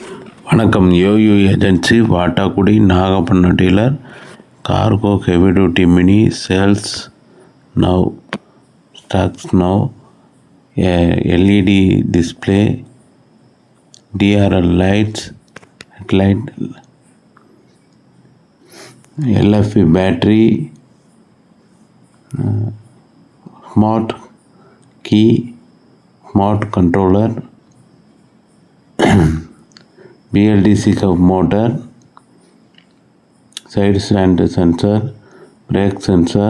வணக்கம். Yoyo agency, Vattakudi, Nagapattinam dealer. Cargo heavy duty mini sales now. Stocks now. LED display, DRL lights, headlight, LFE battery, smart key, smart controller, BLDC curve motor, side stand sensor, brake sensor,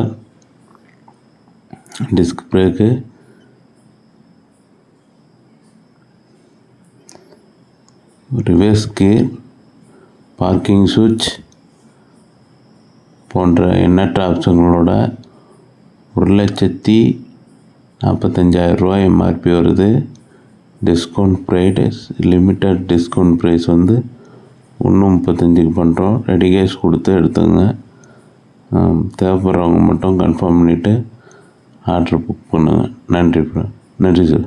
disc brake, reverse gear, parking switch போன்ற எண்ணற்ற ஆப்ஷன்களோட 1,45,000 MRP வருது. Discount price, limited discount price வந்து 1,35 பண்ணுறோம். Ready cash கொடுத்து எடுத்துங்க. தேவைப்படுறவங்க மட்டும் கன்ஃபார்ம் பண்ணிவிட்டு ஆர்டர் புக் பண்ணுங்கள். நன்றி சார்.